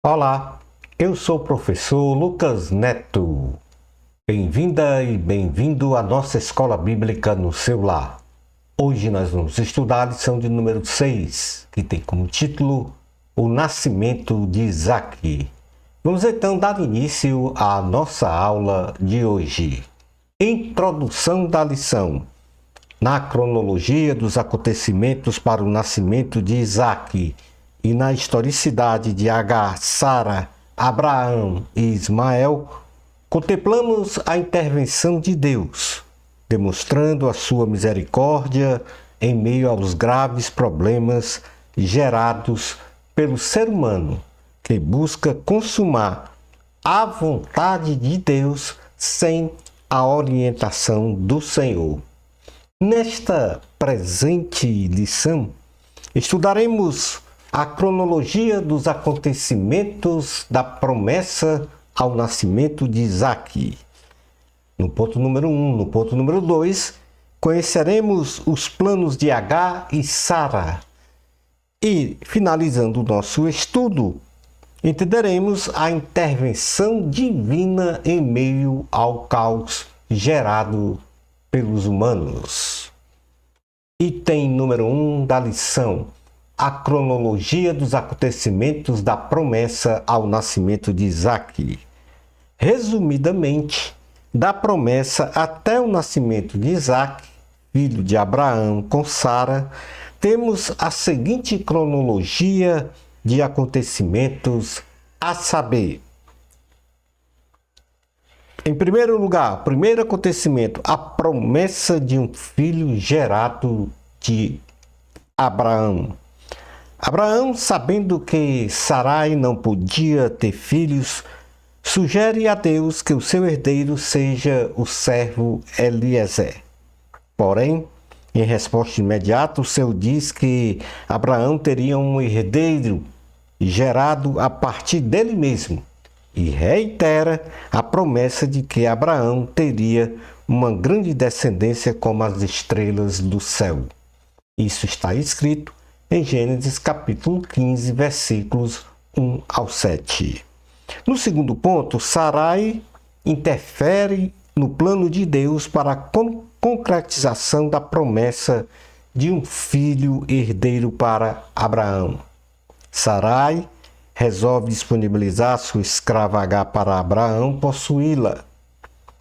Olá, eu sou o professor Lucas Neto. Bem-vinda e bem-vindo à nossa escola bíblica no seu lar. Hoje nós vamos estudar a lição de número 6, que tem como título O Nascimento de Isaque. Vamos então dar início à nossa aula de hoje. Introdução da lição. Na cronologia dos acontecimentos para o nascimento de Isaque e na historicidade de Agar, Sara, Abraão e Ismael, contemplamos a intervenção de Deus, demonstrando a sua misericórdia em meio aos graves problemas gerados pelo ser humano, que busca consumar a vontade de Deus sem a orientação do Senhor. Nesta presente lição, estudaremos a cronologia dos acontecimentos da promessa ao nascimento de Isaque. No ponto número 1, no ponto número 2, conheceremos os planos de Agar e Sara. E, finalizando o nosso estudo, entenderemos a intervenção divina em meio ao caos gerado pelos humanos. Item número 1 da lição: a cronologia dos acontecimentos da promessa ao nascimento de Isaque. Resumidamente, da promessa até o nascimento de Isaque, filho de Abraão com Sara, temos a seguinte cronologia de acontecimentos, a saber: em primeiro lugar, primeiro acontecimento, a promessa de um filho gerado de Abraão. Abraão, sabendo que Sarai não podia ter filhos, sugere a Deus que o seu herdeiro seja o servo Eliezer. Porém, em resposta imediata, o Senhor diz que Abraão teria um herdeiro gerado a partir dele mesmo, e reitera a promessa de que Abraão teria uma grande descendência como as estrelas do céu. Isso está escrito em Gênesis capítulo 15, versículos 1 ao 7. No segundo ponto, Sarai interfere no plano de Deus para a concretização da promessa de um filho herdeiro para Abraão. Sarai resolve disponibilizar sua escrava Agar para Abraão possuí-la,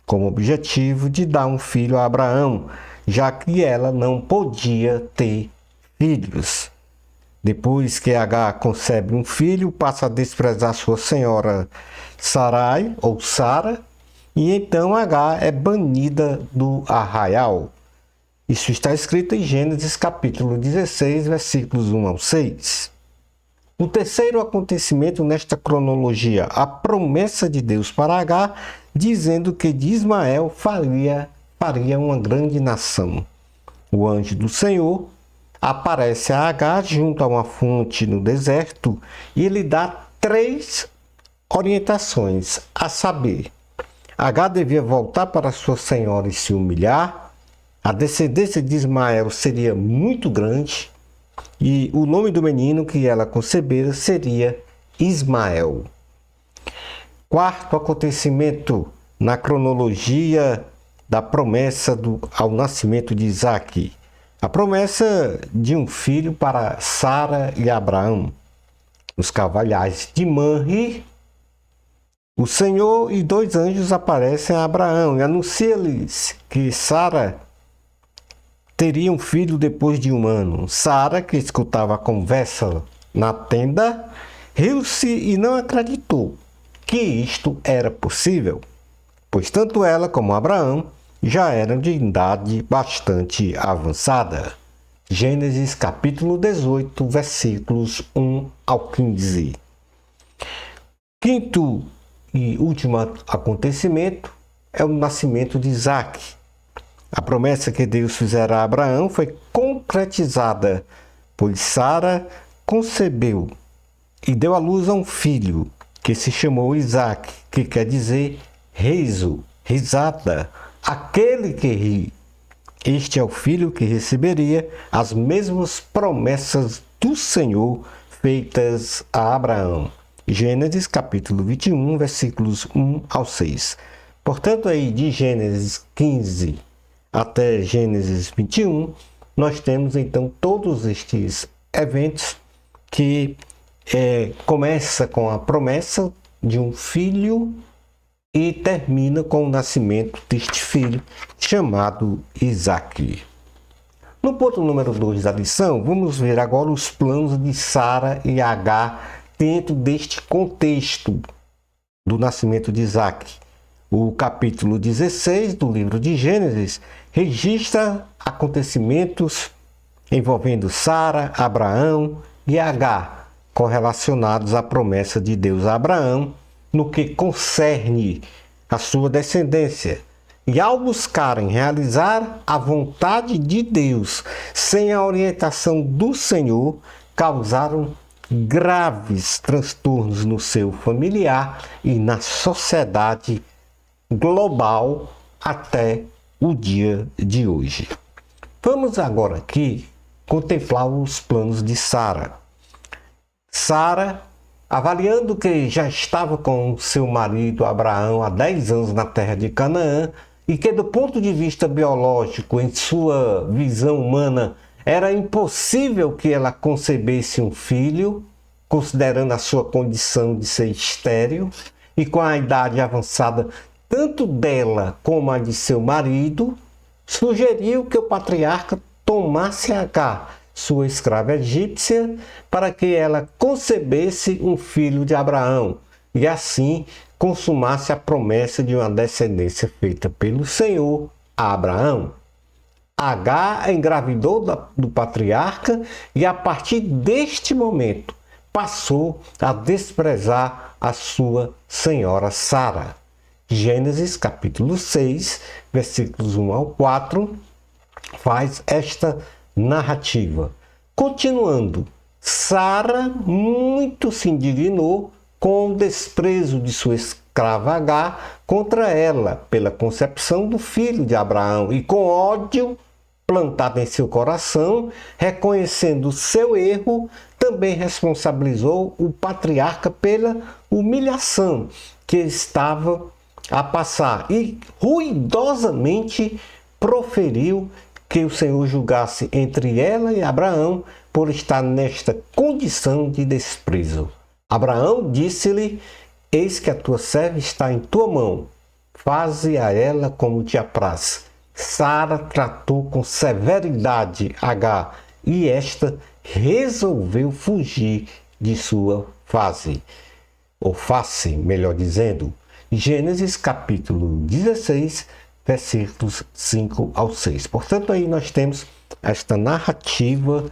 com o objetivo de dar um filho a Abraão, já que ela não podia ter filhos. Depois que Agar concebe um filho, passa a desprezar sua senhora Sarai ou Sara, e então Agar é banida do arraial. Isso está escrito em Gênesis capítulo 16, versículos 1 ao 6. O terceiro acontecimento nesta cronologia, a promessa de Deus para Agar, dizendo que de Ismael faria uma grande nação. O anjo do Senhor aparece a Agar junto a uma fonte no deserto e ele dá 3 orientações, a saber: Agar devia voltar para sua senhora e se humilhar, a descendência de Ismael seria muito grande, e o nome do menino que ela concebera seria Ismael. Quarto acontecimento na cronologia da promessa ao nascimento de Isaque, a promessa de um filho para Sara e Abraão. Nos carvalhais de Manre, o Senhor e 2 anjos aparecem a Abraão e anuncia-lhes que Sara teria um filho depois de 1 ano. Sara, que escutava a conversa na tenda, riu-se e não acreditou que isto era possível, pois tanto ela como Abraão já eram de idade bastante avançada. Gênesis capítulo 18, versículos 1 ao 15. Quinto e último acontecimento é o nascimento de Isaque. A promessa que Deus fizera a Abraão foi concretizada, pois Sara concebeu e deu à luz a um filho, que se chamou Isaque, que quer dizer riso, risada, aquele que ri. Este é o filho que receberia as mesmas promessas do Senhor feitas a Abraão. Gênesis capítulo 21, versículos 1 ao 6. Portanto, aí de Gênesis 15 até Gênesis 21, nós temos então todos estes eventos que começa com a promessa de um filho e termina com o nascimento deste filho, chamado Isaque. No ponto número 2 da lição, vamos ver agora os planos de Sara e Agar dentro deste contexto do nascimento de Isaque. O capítulo 16 do livro de Gênesis registra acontecimentos envolvendo Sara, Abraão e Agar, correlacionados à promessa de Deus a Abraão no que concerne a sua descendência. E ao buscarem realizar a vontade de Deus sem a orientação do Senhor, causaram graves transtornos no seu familiar e na sociedade global até o dia de hoje. Vamos agora aqui contemplar os planos de Sara. Sara, avaliando que já estava com seu marido Abraão há 10 anos na terra de Canaã e que do ponto de vista biológico, em sua visão humana, era impossível que ela concebesse um filho, considerando a sua condição de ser estéril, e com a idade avançada tanto dela como a de seu marido, sugeriu que o patriarca tomasse Agar, sua escrava egípcia, para que ela concebesse um filho de Abraão, e assim consumasse a promessa de uma descendência feita pelo Senhor a Abraão. Agar engravidou do patriarca e a partir deste momento passou a desprezar a sua senhora Sara. Gênesis capítulo 6, versículos 1 ao 4, faz esta narrativa. Continuando, Sara muito se indignou com o desprezo de sua escrava Agar contra ela pela concepção do filho de Abraão e com ódio plantado em seu coração, reconhecendo seu erro, também responsabilizou o patriarca pela humilhação que estava a passar e ruidosamente proferiu que o Senhor julgasse entre ela e Abraão por estar nesta condição de desprezo. Abraão disse-lhe: eis que a tua serva está em tua mão, faze a ela como te apraz. Sara tratou com severidade Agar e esta resolveu fugir de sua face, melhor dizendo. Gênesis capítulo 16, versículos 5 ao 6. Portanto, aí nós temos esta narrativa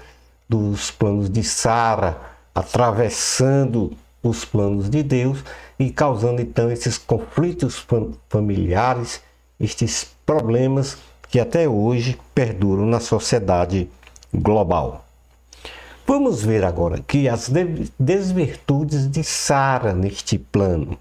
dos planos de Sara atravessando os planos de Deus e causando então esses conflitos familiares, estes problemas que até hoje perduram na sociedade global. Vamos ver agora aqui as desvirtudes de Sara neste plano.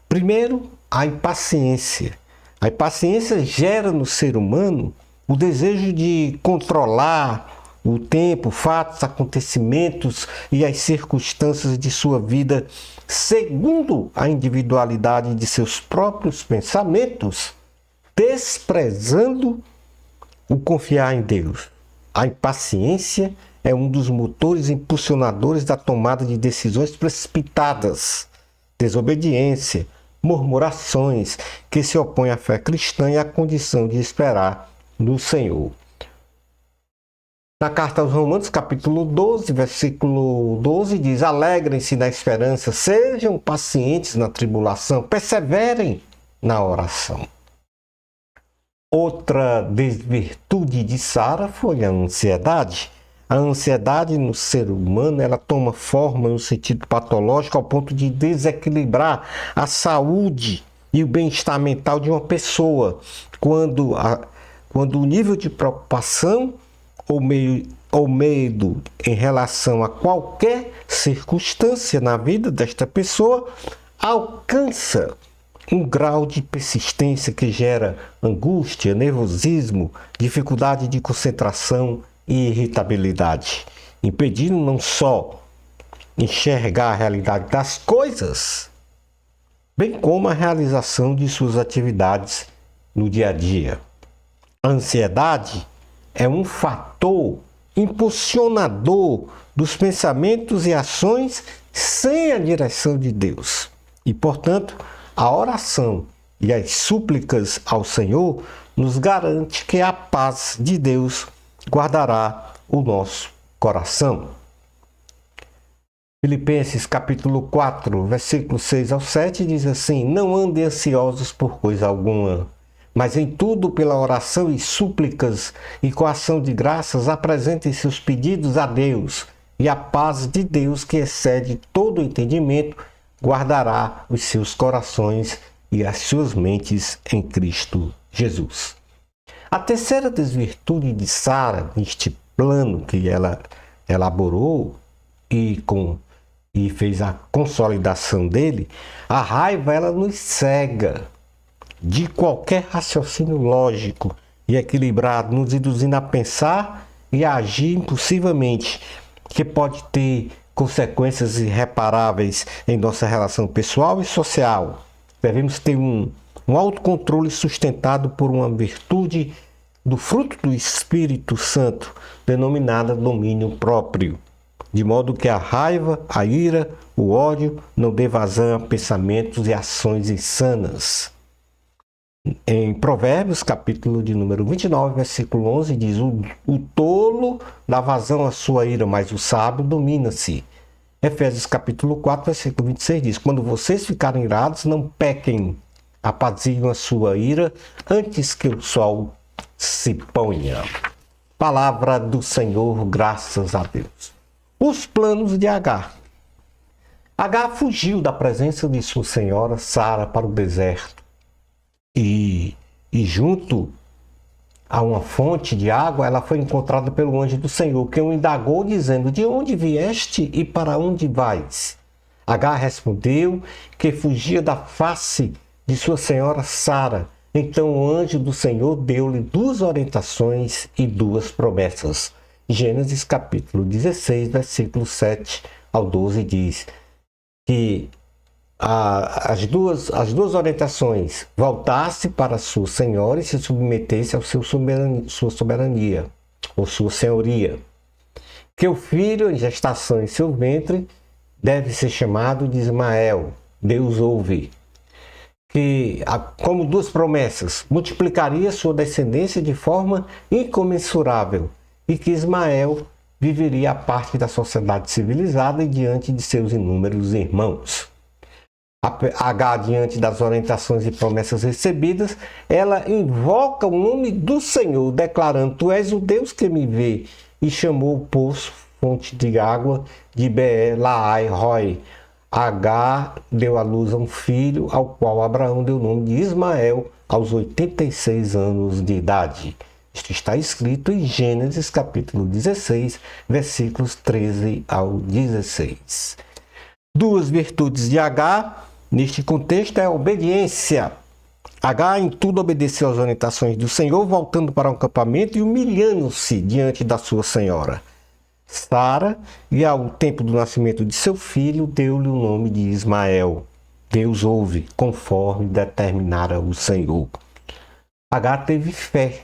Primeiro, a impaciência. A impaciência gera no ser humano o desejo de controlar o tempo, fatos, acontecimentos e as circunstâncias de sua vida segundo a individualidade de seus próprios pensamentos, desprezando o confiar em Deus. A impaciência é um dos motores impulsionadores da tomada de decisões precipitadas, desobediência, murmurações que se opõem à fé cristã e à condição de esperar no Senhor. Na carta aos Romanos, capítulo 12, versículo 12, diz: alegrem-se na esperança, sejam pacientes na tribulação, perseverem na oração. Outra desvirtude de Sara foi a ansiedade. A ansiedade no ser humano, ela toma forma no sentido patológico ao ponto de desequilibrar a saúde e o bem-estar mental de uma pessoa, quando o nível de preocupação ou medo em relação a qualquer circunstância na vida desta pessoa alcança um grau de persistência que gera angústia, nervosismo, dificuldade de concentração e irritabilidade, impedindo não só enxergar a realidade das coisas, bem como a realização de suas atividades no dia a dia. A ansiedade é um fator impulsionador dos pensamentos e ações sem a direção de Deus. E, portanto, a oração e as súplicas ao Senhor nos garante que a paz de Deus guardará o nosso coração. Filipenses capítulo 4, versículos 6 ao 7 diz assim: não andem ansiosos por coisa alguma, mas em tudo pela oração e súplicas e com ação de graças apresentem seus pedidos a Deus, e a paz de Deus, que excede todo entendimento, guardará os seus corações e as suas mentes em Cristo Jesus. A terceira desvirtude de Sara, neste plano que ela elaborou e fez a consolidação dele, a raiva ela nos cega de qualquer raciocínio lógico e equilibrado, nos induzindo a pensar e a agir impulsivamente, que pode ter consequências irreparáveis em nossa relação pessoal e social. Devemos ter um autocontrole sustentado por uma virtude do fruto do Espírito Santo, denominada domínio próprio, de modo que a raiva, a ira, o ódio não dê vazão a pensamentos e ações insanas. Em Provérbios, capítulo de número 29, versículo 11, diz: o tolo dá vazão à sua ira, mas o sábio domina-se. Efésios, capítulo 4, versículo 26 diz: quando vocês ficarem irados, não pequem, apaziguem a sua ira antes que o sol se ponha. Palavra do Senhor, graças a Deus. Os planos de Agar. Agar fugiu da presença de sua senhora Sara para o deserto. E junto a uma fonte de água, ela foi encontrada pelo anjo do Senhor, que o indagou, dizendo: de onde vieste e para onde vais? Agar respondeu que fugia da face de sua senhora Sara. Então o anjo do Senhor deu-lhe 2 orientações e 2 promessas. Gênesis capítulo 16, versículo 7 ao 12 diz que as duas orientações: voltasse para sua senhora e se submetesse ao sua soberania, ou sua senhoria. Que o filho em gestação em seu ventre deve ser chamado de Ismael, Deus ouve. Que, como 2 promessas, multiplicaria sua descendência de forma incomensurável, e que Ismael viveria à parte da sociedade civilizada e diante de seus inúmeros irmãos. Agar, diante das orientações e promessas recebidas, ela invoca o nome do Senhor, declarando: tu és o Deus que me vê, e chamou o poço, fonte de água, de Beer-Lahai-Roi. Agar deu à luz a um filho, ao qual Abraão deu o nome de Ismael, aos 86 anos de idade. Isto está escrito em Gênesis capítulo 16, versículos 13 ao 16. 2 virtudes de Agar, neste contexto, é a obediência. Agar em tudo obedeceu às orientações do Senhor, voltando para o acampamento e humilhando-se diante da sua senhora Sara, e ao tempo do nascimento de seu filho, deu-lhe o nome de Ismael. Deus ouve, conforme determinara o Senhor. Agar teve fé.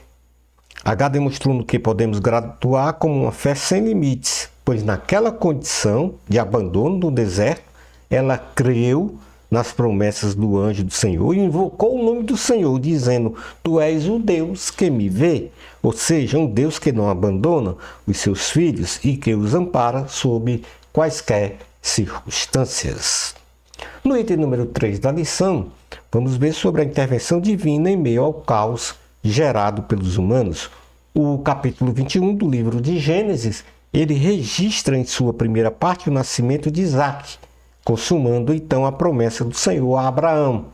Agar demonstrou no que podemos graduar como uma fé sem limites, pois naquela condição de abandono no deserto, ela creu nas promessas do anjo do Senhor e invocou o nome do Senhor, dizendo: tu és o Deus que me vê, ou seja, um Deus que não abandona os seus filhos e que os ampara sob quaisquer circunstâncias. No item número 3 da lição, vamos ver sobre a intervenção divina em meio ao caos gerado pelos humanos. O capítulo 21 do livro de Gênesis, ele registra em sua primeira parte o nascimento de Isaque, consumando então a promessa do Senhor a Abraão.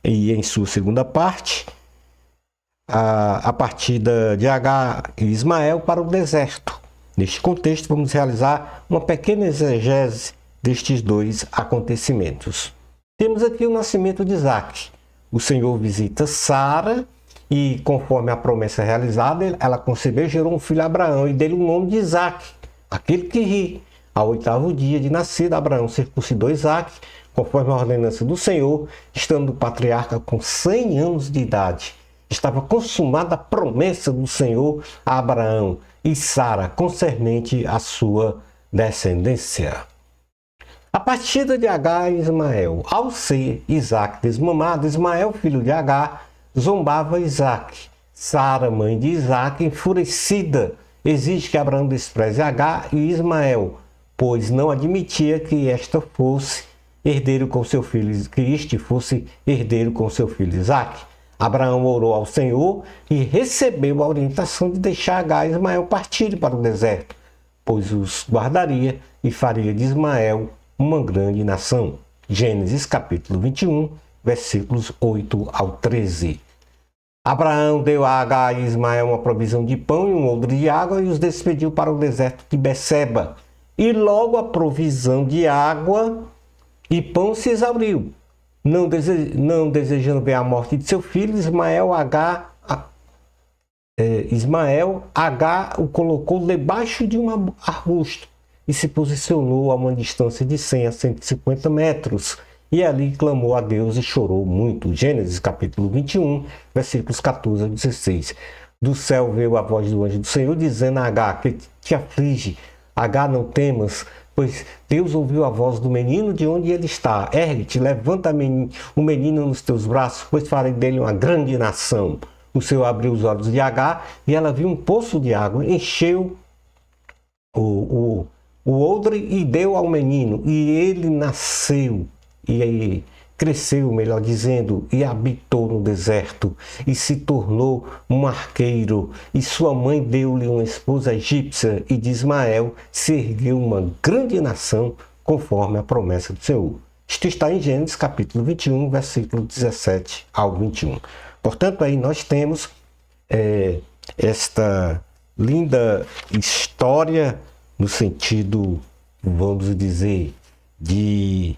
E em sua segunda parte, a partida de Agar e Ismael para o deserto. Neste contexto, vamos realizar uma pequena exegese destes 2 acontecimentos. Temos aqui o nascimento de Isaque. O Senhor visita Sara e, conforme a promessa realizada, ela concebeu e gerou um filho a Abraão e deu-lhe o nome de Isaque, aquele que ri. Ao 8º dia de nascida, Abraão circuncidou Isaque, conforme a ordenança do Senhor, estando o patriarca com 100 anos de idade. Estava consumada a promessa do Senhor a Abraão e Sara concernente à sua descendência. A partida de Agar e Ismael. Ao ser Isaque desmamado, Ismael, filho de Agar, zombava Isaque. Sara, mãe de Isaque, enfurecida, exige que Abraão despreze Agar e Ismael, pois não admitia que este fosse herdeiro com seu filho Isaque. Abraão orou ao Senhor e recebeu a orientação de deixar Agar e Ismael partirem para o deserto, pois os guardaria e faria de Ismael uma grande nação. Gênesis capítulo 21, versículos 8 ao 13. Abraão deu a Agar e Ismael uma provisão de pão e um odre de água e os despediu para o deserto de Beceba. E logo a provisão de água e pão se exauriu. Não desejando ver a morte de seu filho, Agar o colocou debaixo de um arbusto e se posicionou a uma distância de 100 a 150 metros. E ali clamou a Deus e chorou muito. Gênesis capítulo 21, versículos 14 a 16. Do céu veio a voz do anjo do Senhor, dizendo a Agar: que te aflige? Agar, não temas, pois Deus ouviu a voz do menino de onde ele está. Ergue-te, levanta o menino nos teus braços, pois farei dele uma grande nação. O Senhor abriu os olhos de Agar e ela viu um poço de água, encheu o odre e deu ao menino, e ele nasceu. E aí cresceu, melhor dizendo, e habitou no deserto, e se tornou um arqueiro, e sua mãe deu-lhe uma esposa egípcia, e de Ismael se ergueu uma grande nação, conforme a promessa do Senhor. Isto está em Gênesis capítulo 21, versículo 17 ao 21. Portanto, aí nós temos esta linda história no sentido, vamos dizer, de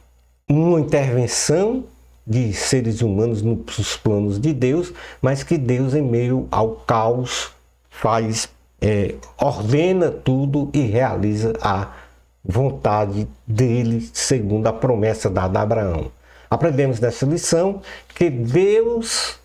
uma intervenção de seres humanos nos planos de Deus, mas que Deus, em meio ao caos, ordena tudo e realiza a vontade dele, segundo a promessa dada a Abraão. Aprendemos nessa lição que Deus,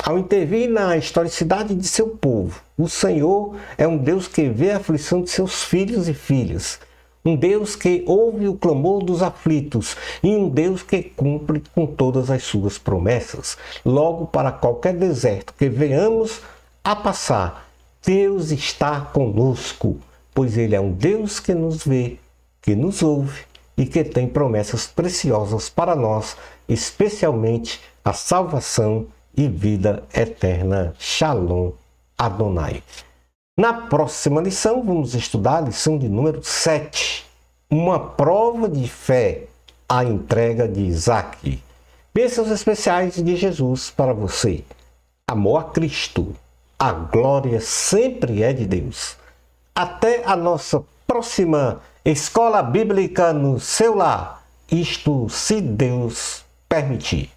ao intervir na historicidade de seu povo, o Senhor é um Deus que vê a aflição de seus filhos e filhas. Um Deus que ouve o clamor dos aflitos e um Deus que cumpre com todas as suas promessas. Logo, para qualquer deserto que venhamos a passar, Deus está conosco, pois Ele é um Deus que nos vê, que nos ouve e que tem promessas preciosas para nós, especialmente a salvação e vida eterna. Shalom Adonai. Na próxima lição, vamos estudar a lição de número 7. Uma prova de fé, a entrega de Isaque. Bênçãos especiais de Jesus para você. Amor a Cristo. A glória sempre é de Deus. Até a nossa próxima Escola Bíblica no seu lar. Isto, se Deus permitir.